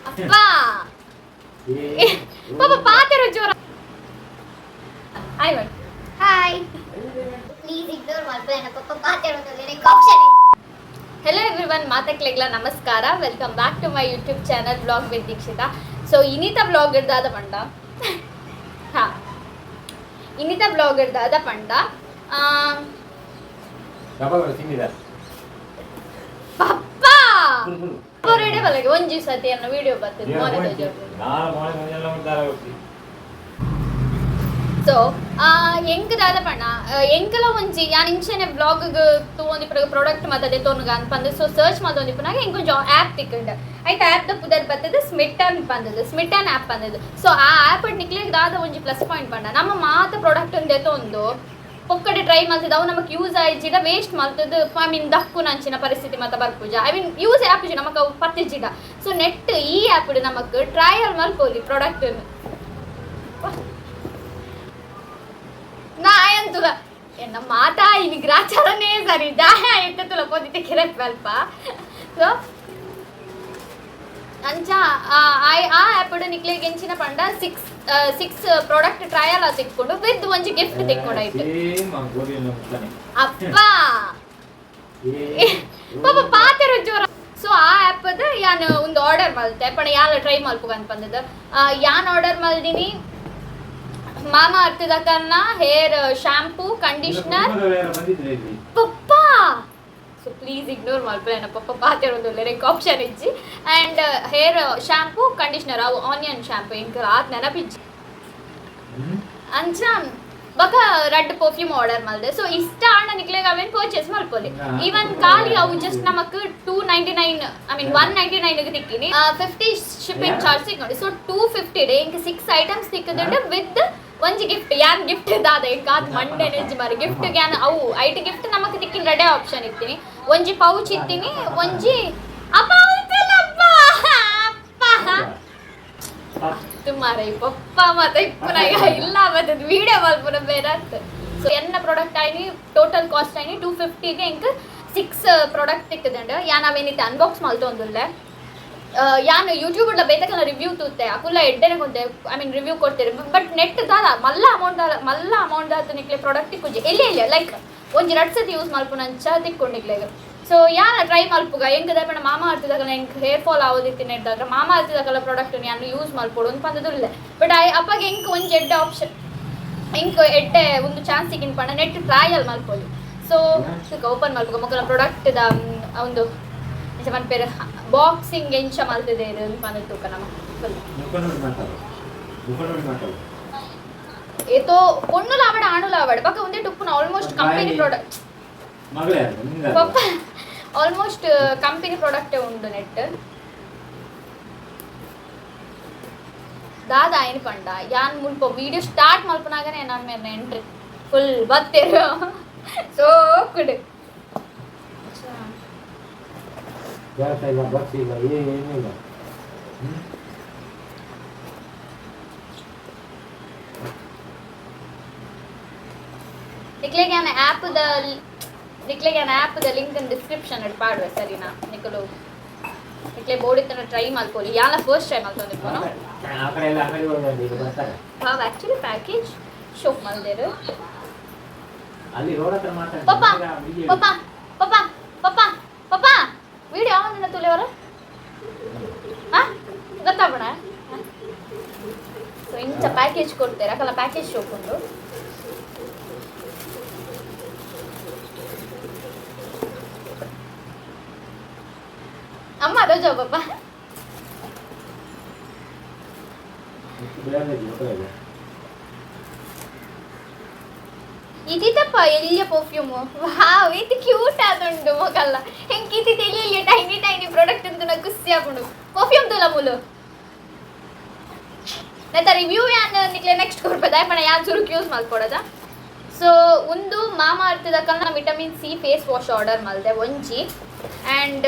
ಅಪ್ಪಾ ಪಾಪ ಪಾತೆರ ಜೋರ ಹಾಯ್ ಮಾಡಿ ಹಾಯ್ ಪ್ಲೀಸ್ ಇಗ್ನೋರ್ ಮಾಡ್ಬೇಡ ಪಪ್ಪ ಪಾತೆರ ಒಂದು ಲಿರಿಕ್ ಆಪ್ಷನ್ ಹೆಲೋ ಎವ್ರಿವನ್ ಮಾತಕ್ಲೆಗ್ಲ ನಮಸ್ಕಾರ welcome back to my YouTube channel vlog with Deekshitha so ಇನ್ನಿತ ವ್ಲಾಗ್ ಇರ್ದಾದ ಪಂಡ ಹಾಂ ಇನ್ನಿತ ವ್ಲಾಗ್ ಇರ್ದಾದ ಪಂಡ ಪಪ್ಪ ಹೊರಡೆ ಬಲಗೆ ಒಂಜಿ ಸತಿ ಅನ್ನೋ ವಿಡಿಯೋ ಬರ್ತದೆ ಸೊ ಎಂಕದಾದ ಪಣ್ಣ ಎಂಕಲ ಒಂಜಿ ಯಾನ್ ಇಂಚೆನೆ ಬ್ಲಾಗ್ ತೂಂದಿಪ್ಪುನ ಪ್ರಾಡಕ್ಟ್ ಮತ್ತದೇ ತೋನುಗ ಅನ್ಪಂದು ಸೊ ಸರ್ಚ್ ಮಲ್ತೊಂದಿಪ್ಪುನಾಗ ಎಂಕೊಂಚ ಆ್ಯಪ್ ತಿಕ್ಕಂಡು ಐತ ಆ್ಯಪ್ ದ ಪುದರ್ ಬರ್ತದೆ ಸ್ಮಿಟ್ಟನ್ ಪಂದದು ಸ್ಮಿಟ್ಟನ್ ಆ್ಯಪ್ ಪಂದದು ಸೊ ಆ ಆ್ಯಪ್ ನಿಕ್ಲೆಗ್ ದಾದ ಒಂಜಿ ಪ್ಲಸ್ ಪಾಯಿಂಟ್ ಪಂಡ ನಮ್ಮ ಮಾತ ಪ್ರಾಡಕ್ಟ್ ಒಂದೇ ತೊಂದು ಒಕ್ಕಡೆ ಟ್ರೈ ಮಾಡ್ತಿದ್ದ ಅವು ನಮಗೆ ಯೂಸ್ ಆಯ್ಜಿಡ ವೇಸ್ಟ್ ಮಾಡ್ತದ್ದು ಐ ಮೀನ್ ದಕ್ಕು ನಂಚಿನ ಪರಿಸ್ಥಿತಿ ಮತ್ತೆ ಬರ್ಪುಜ ಐ ಮೀನ್ ಯೂಸ್ ಆ್ಯಪ್ ನಮಗೆ ಅವು ಪತ್ತಿಜಿಡ ಸೊ ನೆಟ್ ಈ ಆ್ಯಪ್ ನಮಗೆ ಟ್ರಯಲ್ ಮಲ್ಪೋಲಿ ಪ್ರಾಡಕ್ಟ್ ನಾಯಂತುಲ ಎನ್ನ ಮಾತಾ ಇಲ್ಲಿ ಗ್ರಾಚಾರನೇ ಸರಿ ಜಾಯ ಎತ್ತುಲ ಪೋದಿತ್ತೆ ಕಿರಕ್ ಅಲ್ಪ ಸೊ ಅಂಚ ಆ ಆ್ಯಪ್ ನಿಕ್ಲೆಗೆ ಎಂಚಿನ ಪಂಡ ಸಿಕ್ಸ್ ಪ್ರಾಡಕ್ಟ್ ಟ್ರಯಲ್ ತಿಕ್ಕೊಂಡು ವಿತ್ ಒಂಜಿ ಗಿಫ್ಟ್ ತಿಕ್ಕೊಂಡಾಯ್ತು ಅಪ್ಪ ಪಾಪ ಪಾತೆರ ಜೋರ ಸೊ ಆ ಆ್ಯಪದ ಯಾನ್ ಒಂದು ಆರ್ಡರ್ ಮಲ್ತೆ ಪಣ ಯಾಲ ಟ್ರೈ ಮಲ್ಪುಗ ಅನ್ಪಂದದ ಯಾನ್ ಆರ್ಡರ್ ಮಲ್ದಿನಿ ಮಾಮಾ ಅರ್ಥದಕನ್ನ ಹೇರ್ ಶಾಂಪೂ ಕಂಡೀಷನರ್ ಪಪ್ಪ ಸೊ ಪ್ಲೀಸ್ ಇಗ್ನೋರ್ ಮಾಡ್ಬೇಡ ಪಪ್ಪ ಪಾತೆರ ಒಂದು ಲಿರಿಕ್ ಆಪ್ಷನ್ ಇಜ್ಜಿ ಆ್ಯಂಡ್ ಹೇರ್ ಶಾಂಪೂ ಕಂಡೀಷನರ್ ಅವು ಆನಿಯನ್ ಶಾಂಪೂ ಇಂಕ ಆತ್ ನೆನಪಿಜ್ಜಿ ಅಂಚ ಬಕ ರೆಡ್ ಪರ್ಫ್ಯೂಮ್ ಆರ್ಡರ್ ಮಲ್ದೆ ಸೊ ಇಷ್ಟ ಆಣ ನಿಕ್ಲೆಗ್ ಅವೇನು ಪರ್ಚೇಸ್ ಮಲ್ಪೊಲಿ ಈವನ್ ಖಾಲಿ ಅವು ಜಸ್ಟ್ ನಮಕ್ $299 ಐ ಮೀನ್ $199 ತಿಕ್ಕಿನಿ 50 ಶಿಪ್ಪಿಂಗ್ ಚಾರ್ಜ್ ಸಿಕ್ಕೊಂಡು ಸೊ $250 ಇಂಕ 6 ಐಟಮ್ಸ್ ತಿಕ್ಕದುಂಡು ವಿತ್ ಒಂಜಿ ಗಿಫ್ಟ್ ಯಾನ್ ಗಿಫ್ಟ್ ದಾದ ಕಾದ್ ಮಂಡೆ ನೆಜ್ಜಿ ಮಾರಿ ಗಿಫ್ಟ್ ಯಾನ್ ಅವು ಐಟ್ ಗಿಫ್ಟ್ ನಮಕ್ ತಿಕ್ಕಿನ ರೆಡೆ ಆಪ್ಷನ್ ಇತ್ತೀನಿ ಒಂಜಿ ಪೌಚ್ ಇತ್ತೀನಿ ಒಂಜಿ ಅಪ್ಪ ಮಾರ ಪಪ್ಪ ಮತ್ತೆ ಇಪ್ಪುನಾಗ ಇಲ್ಲ ಬರ್ತದೆ ವಿಡಿಯೋ ಮಲ್ಪುನ ಬೇರೆ ಅಂತ ಸೊ ಎನ್ನ ಪ್ರಾಡಕ್ಟ್ ಆಯ್ನಿ ಟೋಟಲ್ ಕಾಸ್ಟ್ ಆಯ್ನಿ $250 ಇಂಕ 6 ಪ್ರಾಡಕ್ಟ್ ತಿಕ್ಕದಂಡು ಯಾನ್ ಅವೇನಿತ್ತೆ ಅನ್ಬಾಕ್ಸ್ ಮಲ್ತೊಂದುಲ್ಲೆ ಯಾನು ಯೂಟ್ಯೂಬ್ ಬೇತಕಲ್ಲ ರಿವ್ಯೂ ತೂತೆ ಅಕುಲ್ಲ ಎಡ್ಡೆನೆ ಕೊಂತೆ ಐ ಮೀನ್ ರಿವ್ಯೂ ಕೊಡ್ತೇನೆ ಬಟ್ ನೆಟ್ ದಾದ ಮಲ್ಲ ಅಮೌಂಟ್ ದಾದ ನಿಕ್ಲೆ ಪ್ರಾಡಕ್ಟ್ ತಿಕ್ಕುಜಿ ಎಲ್ಲಿ ಲೈಕ್ ಒಂಜಿ 2 ಸತಿ ಯೂಸ್ ಮಲ್ಪುನಂಚ ತಿಕ್ಕೊಂಡಿಗ್ಲೆಗ ಸೊ ಯಾನ ಟ್ರೈ ಮಲ್ಪುಗ ಎಂಕದ ಪಣ ಮಾಮಾ ಅರ್ಥದಾಗಲ್ಲ ಎಂಕ್ ಹೇರ್ ಫಾಲ್ ಆಗೋದಿತ್ತು ನೆಟ್ದಾದ್ರೆ ಮಾಮಾ ಅರ್ಥದಾಗಲ್ಲ ಪ್ರಾಡಕ್ಟ್ ಯಾನು ಯೂಸ್ ಮಲ್ಪೋಡು ಅಂತ ಪಂದದುಲ್ಲ ಬಟ್ ಅಪ್ಪಗೆ ಎಂಕ್ ಒಂಜಿ ಎಡ್ಡೆ ಆಪ್ಷನ್ ಎಂಕ್ ಎಡ್ಡೆ ಒಂದು ಚಾನ್ಸ್ ಸಿಕ್ಕಿನ ಪಣ ನೆಟ್ ಟ್ರಯಲ್ ಮಲ್ಪೋದು ಸೊ ಓಪನ್ ಮಲ್ಪುಗ ಮಕ್ಕಳ ಪ್ರಾಡಕ್ಟ್ದ ಒಂದು మన పేరు బాక్సింగ్ ఎంచ మల్తదే మన తూక నమ ఏతో పొన్నుల ఆవడ ఆణుల ఆవడ బక ఉందే టుప్పున ఆల్మోస్ట్ కంపెనీ ప్రొడక్ట్ మగలే పప్ప ఆల్మోస్ట్ కంపెనీ ప్రొడక్ట్ ఉండు నెట్ ದಾದ ಆಯ್ನ ಪಂಡ ಯಾನ್ ಮುಲ್ಪ ವಿಡಿಯೋ ಸ್ಟಾರ್ಟ್ ಮಲ್ಪನಾಗನೆ ನಾನು ಮೇರೆ ಎಂಟ್ರಿ ಫುಲ್ ಬತ್ತೇರು ಸೊ ಕುಡ್ ನಿಕ್ಲೆಗೆ ಆ್ಯಪ್ ದ ಲಿಂಕ್ ಡಿಸ್ಕ್ರಿಪ್ಷನ್ ಇಟ್ಟು ಪಾಡುವೆ ಸರಿನಾ ನಿಕ್ಕಲು ನಿಕ್ಲೆ ಬೋರ್ಡ್ ಇತ್ತನ ಟ್ರೈ ಮಾಡ್ಕೊಳ್ಳಿ ಯಾನ ಫಸ್ಟ್ ಟೈಮ್ ಮಲ್ತೊಂದಿಪ್ಪನು ಹಾವ್ ಆ್ಯಕ್ಚುಲಿ ಪ್ಯಾಕೇಜ್ ಶೋಪ್ ಮಲ್ದೇರು ಪಪ್ಪ ಪಪ್ಪ ಪಪ್ಪ ಪಪ್ಪ ಪಪ್ಪ ವಿಡಿಯೋ ಯಾವಂದಿನ ತುಲೆಯವರ ಹಾಂ ಗೊತ್ತಾಗೋಣ ಸೊ ಇಂಥ ಪ್ಯಾಕೇಜ್ ಕೊಡ್ತಾರೆ ಯಾಕಲ್ಲ ಪ್ಯಾಕೇಜ್ ಶೋಪ್ ಉಂಟು ಅಮ್ಮ ಅದೋ ಜಾಬಪ್ಪ ಇದಿತ್ತಪ್ಪ ಎಲ್ಲಿಯ ಪರ್ಫ್ಯೂಮು ವಾವ್ ಇದು ಕ್ಯೂಟ್ ಆದುಂಡು ಮಗಲ್ಲ ಹೆಂಗೆ ಇದ್ದಿದ್ದು ಎಲ್ಲಿ ಟೈನಿ ಪ್ರಾಡಕ್ಟ್ ಅಂತ ನಾ ಖುಷಿ ಆಗುಂಡು ಪರ್ಫ್ಯೂಮ್ ತುಲ ಮುಲು ನೈತ ರಿವ್ಯೂ ಯಾನ್ ನಿಕ್ಲೆ ನೆಕ್ಸ್ಟ್ ಕೊಡ್ಬೋದ ಪಣ ಯಾನ್ ಸುರುಕ್ ಯೂಸ್ ಮಲ್ಕೊಡೋದ ಸೊ ಒಂದು ಮಾಮಾ ಅರ್ಥದಕಲ್ನ vitamin C face wash order ಮಲ್ದೆ ಒಂಜಿ ಆ್ಯಂಡ್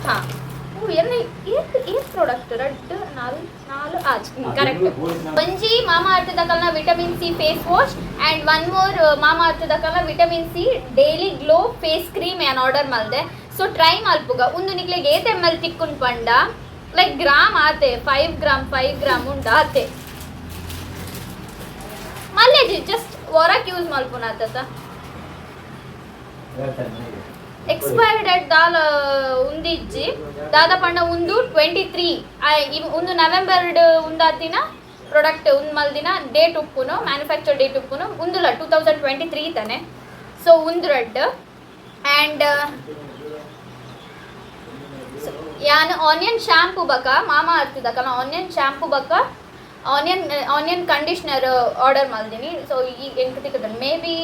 ಹಾಂ ಪ್ರಾಡಕ್ಟ್ ರೆಡ್ ನಾಲ್ ಕರೆಕ್ಟ್ ಒಂಜಿ ಮಾಮಾ ಅರ್ಥದಕಲ್ನ vitamin C face wash and one more ಮಾಮಾ ಅರ್ಥದಕಲ್ನ vitamin C daily glow face cream ನಾನು ಆರ್ಡರ್ ಮಾಡಿದೆ. ಸೊ ಟ್ರೈ ಮಲ್ಪುಗ ಒಂದು ನಿಕ್ಲೆಗೆ 8 ml ತಿಕ್ಕೊಂಡು ಪಂಡ ಲೈಕ್ ಗ್ರಾಮ್ ಆತೆ 5 ಗ್ರಾಮ್ ಉಂಟು ಆತೆ ಮಲ್ಲೇಜಿ ಜಸ್ಟ್ ಹೊರಕ್ಕೆ ಯೂಸ್ ಮಲ್ಪುನ ಆತ ಎಕ್ಸ್ಪೈರಿ ಡೇಟ್ ದಾಲ ಉಂದಿಜ್ಜಿ ದಾದ ಪಂಡ ಒಂದು 23 ಒಂದು ನವೆಂಬರ್ ಉಂದಾತಿನ ಪ್ರಾಡಕ್ಟ್ ಒಂದು ಮಲ್ದಿನ ಡೇಟ್ ಉಪ್ಪುನು ಮ್ಯಾನುಫ್ಯಾಕ್ಚರ್ ಡೇಟ್ ಉಪ್ಪುನು ಉಂದುಲ 2023 ತಾನೆ. ಸೊ ಒಂದು ರೆಡ್ ಆ್ಯಂಡ್ ಯಾನ್ ಆನಿಯನ್ ಶಾಂಪೂ ಬಕ ಮಾಮಾ ಅರ್ಥದಕಲ್ಲ ಆನಿಯನ್ ಶಾಂಪೂ ಬಕ ಆನಿಯನ್ ಕಂಡೀಷ್ನರ್ ಆರ್ಡರ್ ಮಾಡಿದೀನಿ. ಸೊ ಈಗ ಹೆಂಗೆ ತಿಕ್ಕದ ಮೇ ಬಿ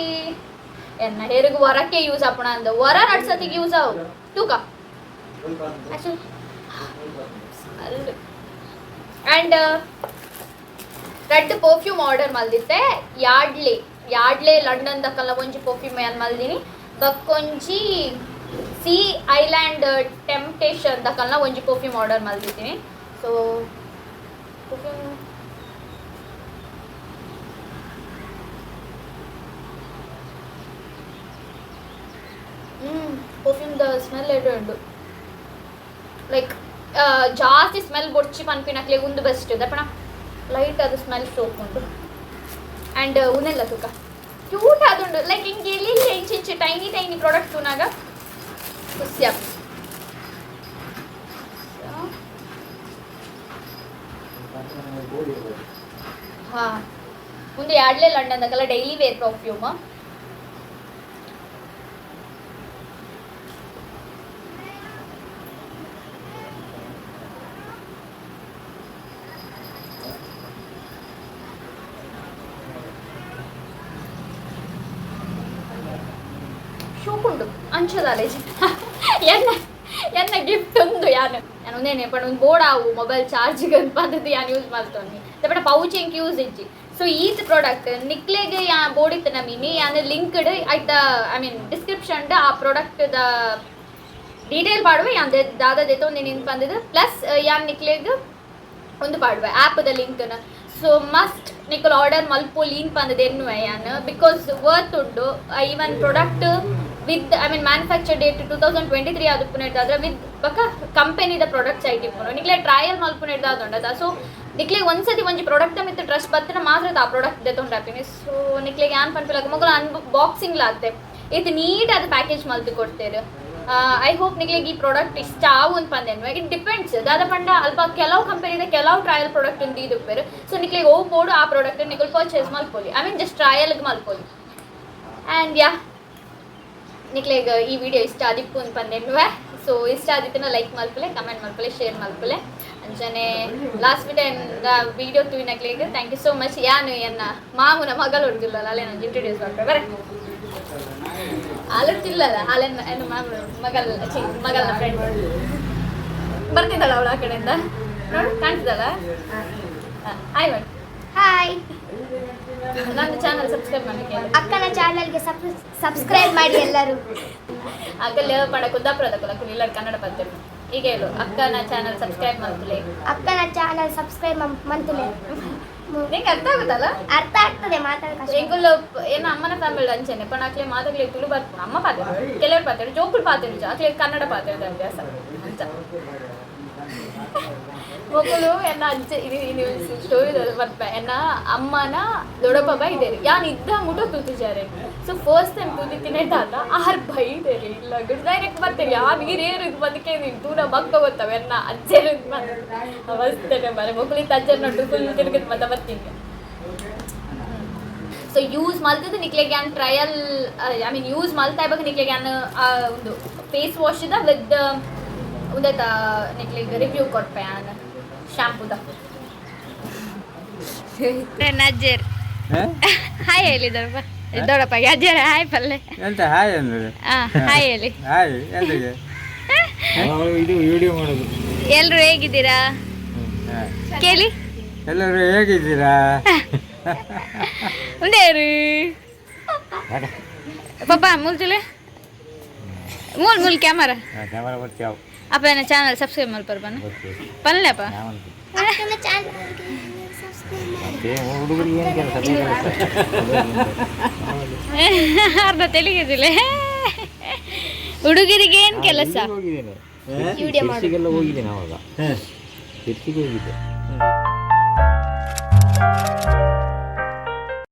ಎನ್ನ ಹೇರಿಗೆ ಹೊರಕ್ಕೆ ಯೂಸ್ ಆಪಣ ಅಂದ ಹೊರ ನಡ್ಸತಿಗೆ ಯೂಸ್ ಆವು ತೂಕ ಆ್ಯಂಡ್ ರೆಡ್ ಪರ್ಫ್ಯೂಮ್ ಆರ್ಡರ್ ಮಲ್ದಿತ್ತೆ ಯಾಡ್ಲೆ ಲಂಡನ್ ದಕ್ಕಲ್ಲ ಒಂಜಿ ಪರ್ಫ್ಯೂಮ್ ಏನು ಮಲ್ದಿನಿ ಬಕ್ಕೊಂಜಿ ಸಿ ಐಲ್ಯಾಂಡ್ ಟೆಂಪ್ಟೇಷನ್ ದಕ್ಕಲ್ಲ ಒಂಜಿ ಪರ್ಫ್ಯೂಮ್ ಆರ್ಡರ್ ಮಲ್ದಿದ್ದೀನಿ. ಸೊ ಪರ್ಫ್ಯೂಮ್ ಪರ್ಫ್ಯೂಮ್ದ ಸ್ಮೆಲ್ ಎಡು ಉಂಡು ಲೈಕ್ ಜಾಸ್ತಿ ಸ್ಮೆಲ್ ಬೊಡ್ಚಿ ಪನ್ಪಿನಕ್ಲೆ ಒಂದು ಬೆಸ್ಟ್ ಇದೆ ಪಣ ಲೈಟ್ ಅದು ಸ್ಮೆಲ್ ಸೋಪ್ ಉಂಟು ಆ್ಯಂಡ್ ಉನೆಲ್ಲ ತೂಕ ಕ್ಯೂಟ್ ಅದುಂಡು ಲೈಕ್ ಹಿಂಗೆ ಎಲ್ಲಿ ಇಂಚೆ ಟೈನಿ ಪ್ರಾಡಕ್ಟ್ ತೂನಾಗ ಖುಷಿ ಆಗ್ತದೆ. ಹಾಂ ಮುಂದೆ ಯಾಡ್ಲೆ ಲಂಡನ್ದಾಗಲ್ಲ ಡೈಲಿ ವೇರ್ ಪರ್ಫ್ಯೂಮ್ ಶೂಕುಂಡು ಅಂಚದಾಲೇಜ್ ಎನ್ನ ಗಿಫ್ಟ್ ಒಂದು ನಾನು ಒಂದೇನೆ ಪಣ ಒಂದು ಬೋರ್ಡ್ ಆವು ಮೊಬೈಲ್ ಚಾರ್ಜಿಗೆ ಪದ್ಧತಿ ನಾನು ಯೂಸ್ ಮಾಡ್ತೇನೆ ಪಣ ಪೌಚ್ ಹೆಂಗೆ ಯೂಸ್ ಇಜ್ಜಿ. ಸೊ ಈತ್ ಪ್ರಾಡಕ್ಟ್ ನಿಕ್ಲೆಗೆ ಯಾ ಬೋರ್ಡ್ ಇತ್ತು ನಮೀನಿ ಯಾನ್ ಲಿಂಕ್ಡ್ ಆಯ್ತಾ ಐ ಮೀನ್ ಡಿಸ್ಕ್ರಿಪ್ಷನ್ ಆ ಪ್ರಾಡಕ್ಟ್ದ ಡೀಟೇಲ್ ಪಾಡುವೆ ಯಾನ್ ದಾದದೈತೆ ಒಂದು ನಿಂತು ಬಂದಿದ್ದು ಪ್ಲಸ್ ಯಾನ್ ನಿಕ್ಲೆಗೆ ಒಂದು ಪಾಡುವೆ ಆ್ಯಪ್ದ ಲಿಂಕ್ನ. ಸೊ ಮಸ್ಟ್ ನಿಕ್ಕಲು ಆರ್ಡರ್ ಮಲ್ಪು ಲಿಂಕ್ ಬಂದದ್ದು ಎನ್ನುವೆ ಯಾನ್ ಬಿಕಾಸ್ ವರ್ತ್ ಉಂಡು even product with I mean manufacture date 2023 ಅದು ಪುನರ್ದಾದ್ರೆ ವಿತ್ ಬಕ ಕಂಪೆನಿದ ಪ್ರಾಡಕ್ಟ್ಸ್ ಐಟಿ ಪುನಃ ನಿಕ್ಲೆ ಟ್ರಯಲ್ ಮಲ್ಪುನರ್ದಾದ. ಸೊ ನಿಕ್ಲೆಗೆ ಒಂದ್ಸತಿ ಒಂಜಿ ಪ್ರಾಡಕ್ಟ್ ಮಿತ್ತು ಟ್ರಸ್ಟ್ ಬತ್ತಿನ ಮಾತ್ರ ಆ ಪ್ರಾಡಕ್ಟ್ ತೊಗೊಂಡು ಹಾಕ್ತೀನಿ. ಸೊ ನಿಕ್ಲೆಗೆ ಏನು ಪನ್ಪಿಲ್ಲ ಮಗಲು ಅನ್ಬಾಕ್ಸಿಂಗ್ ಲಾಗ್ತೆ ಇದು ನೀಟ್ ಅದು ಪ್ಯಾಕೇಜ್ ಮಲ್ತು ಕೊಡ್ತೇವೆ. ಐ ಹೋಪ್ ನಿಕ್ಲೆಗೆ ಈ ಪ್ರಾಡಕ್ಟ್ ಇಷ್ಟ ಆವು ಅಂತ ಪಂದೇನು ಇಟ್ ಡಿಪೆಂಡ್ಸ್ ದಾದ ಪಂಡ ಅಲ್ಪ ಕೆಲವು ಕಂಪನಿದ ಕೆಲವು ಟ್ರಯಲ್ ಪ್ರಾಡಕ್ಟ್ ಒಂದು ಇದು ಬೇರೆ. ಸೊ ನಿಕ್ಲೆಗೆ ಹೋಗ್ಬೋದು ಆ ಪ್ರಾಡಕ್ಟ್ ನಿಕ್ಲು ಪರ್ಚೇಸ್ ಮಲ್ಪೊಲಿ ಐ ಮೀನ್ ಜಸ್ಟ್ ಟ್ರಯಲ್ಗೆ ಮಲ್ಪೊಲಿ. ಆ್ಯಂಡ್ ಯಾ ನಿಕ್ಲೆಗೆ ಈ ವಿಡಿಯೋ ಇಷ್ಟ ಆದಿಪ್ಪು ಅಂತ ಪಂದೇನುವೆ. ಸೊ ಇಷ್ಟ ಆದಿತ್ತನ ಲೈಕ್ ಮಲ್ಪಲೆ ಕಮೆಂಟ್ ಮಲ್ಪಲೆ ಶೇರ್ ಮಲ್ಪಲೆ ಅಂಚನೆ ಲಾಸ್ಟ್ ವಿಡಿಯೋ ತೂವಿನಕ್ಲೆಗೆ ಥ್ಯಾಂಕ್ ಯು ಸೋ ಮಚ್. ಯಾನು ಎನ್ನ ಮಾಮೂನ ಮಗಳು ಹೊಡ್ತಿಲ್ಲಲ್ಲ ಅಲ್ಲೇ ನಾನು ಇಂಟ್ರೊಡ್ಯೂಸ್ ಮಾಡ್ತಾರೆ ಬರ ಆಲೋಡ್ತಿಲ್ಲಲ್ಲ ಅಲ್ಲೆನ್ನ ಏನು ಮಾಮೂನ ಮಗಲ್ನ ಫ್ರೆಂಡ್ ಬರ್ತಿದ್ದಾಳ ಅವಳು ಆ ಕಡೆಯಿಂದ ನೋಡು ಕಾಣ್ತಿದ್ದಾಳ. ಹಾಯ್ ಮಾಡಿ ಹಾಯ್ ನನ್ನ ಚಾನಲ್ ಸಬ್ಸ್ಕ್ರೈಬ್ ಮಾಡಕ್ಕೆ ಅಕ್ಕನ ಚಾನಲ್ಗೆ ಸಬ್ಸ್ಕ್ರೈಬ್ ಮಾಡಿ ಎಲ್ಲರೂ. ಆಗಲ್ಲ ಪಡ ಕುದ್ದಾಪುರದ ಕುಲಕು ಇಲ್ಲ ಕನ್ನಡ ಪದ್ಯ ಈಗ ಹೇಳು ಅಕ್ಕನ ಚಾನಲ್ ಸಬ್ಸ್ಕ್ರೈಬ್ ಮಾಡ್ತಲೇ ಅಕ್ಕನ ಚಾನಲ್ ಸಬ್ಸ್ಕ್ರೈಬ್ ಮಂತುಲೆ ನಿಂಗೆ ಅರ್ಥ ಆಗುತ್ತಲ್ಲ ಅರ್ಥ ಆಗ್ತದೆ ಮಾತಾಡಕ್ಕೆ ಎಂಗುಲ್ಲ ಏನು ಅಮ್ಮನ ಫ್ಯಾಮಿಲಿ ಅಂಚೆನೆ ಪಣ ಅಕ್ಲೆ ಮಾತಾಗ್ಲಿ ತುಳು ಬರ್ತು ಅಮ್ಮ ಪಾತ್ರ ಕೆಲವರು ಪಾತ್ರ ಜೋಕುಳು ಪಾತ್ರ ಅಕ್ಲೆ ಕನ್ನಡ ಪಾತ್ರದ ಅಭ್ಯಾಸ ಅಂತ ಮಕ್ಕಳು ಎನ್ನ ಅಜ್ಜ ಇದು ಸ್ಟೋರಿ ಬರ್ಪ ಎನ್ನ ಅಮ್ಮನ ದೊಡ್ಡಪ್ಪ ಇದೇರಿ ಯಾನ್ ಇದ್ದ ಮುಟೋ ತೂತಿದ್ದಾರೆ. ಸೊ ಫಸ್ಟ್ ಟೈಮ್ ತೂತಿತೀನಿ ತಾತ ಆರ್ ಬೈದೇರಿ ಇಲ್ಲ ಡೈರೆಕ್ಟ್ ಬರ್ತೇವೆ ಆ ನೀರೇರು ಇದು ಬದುಕೆ ದೂರ ಮಕ್ಕ ಗೊತ್ತವೆ ಎನ್ನ ಅಜ್ಜರ ಅವಸ್ಥೆನೆ ಬರ ಮಕ್ಕಳಿಂದ ಅಜ್ಜರ ನೋಡು ಫುಲ್ ತಿರುಗಿದ್ ಮತ್ತೆ ಬರ್ತೀನಿ. ಸೊ ಯೂಸ್ ಮಲ್ತದ್ದು ನಿಕ್ಲೆಗೆ ಯಾನ್ trial I mean use Malta ಇವಾಗ ನಿಕ್ಲೆಗೆ ಯಾನ್ ಒಂದು ಫೇಸ್ ವಾಶ್ ಇದ ವಿತ್ ಉದೈತ ನಿಕ್ಲೆಗೆ ರಿವ್ಯೂ ಕೊಡ್ಪೆ ಯಾನ್ ಶಾಂಪೂದ ನಜ್ಜರ್ ಹಾಯ್ ಹೇಳಿದಪ್ಪ ದೊಡ್ಡಪ್ಪ ಅಜ್ಜರ ಹಾಯ್ ಪಲ್ಲೆ ಎಂತ ಹಾಯ್ ಅಂದ್ರೆ ಹಾಯ್ ಹೇಳಿ ಹಾಯ್ ಎಂತಗೆ ಇದು ವಿಡಿಯೋ ಮಾಡೋದು. ಎಲ್ರು ಹೇಗಿದ್ದೀರಾ ಕೇಳಿ ಎಲ್ಲರೂ ಹೇಗಿದ್ದೀರಾ ಉಂಡೇರು ಪಾಪ ಮುಲ್ತುಲೆ ಮೂಲ್ ಕ್ಯಾಮರಾ ಕ್ಯಾಮರಾ ಬರ್ತೀವಿ ಅಪ್ಪ ನನ್ನ ಚಾನಲ್ ಸಬ್ಸ್ಕ್ರೈಬ್ ಮಾಡ್ಪಾರ ಬನ್ನ ಪನ್ನಲೆಪ್ಪ ಅಕ್ಕನ ಚಾನಲ್ ಹುಡುಗರಿಗೆ ಏನು ಕೆಲಸ ಅರ್ಧ ತೆಲಿಗಿದಿಲ್ಲ ಹುಡುಗರಿಗೆ ಏನ್ ಕೆಲಸ? ಹೋಗಿದ್ದೇನೆ ವಿಡಿಯೋ ಮಾಡು. ಹೋಗಿದ್ದೇನೆ ಅವಾಗ ತಿರ್ಚಿಗೆ ಹೋಗಿದ್ದೆ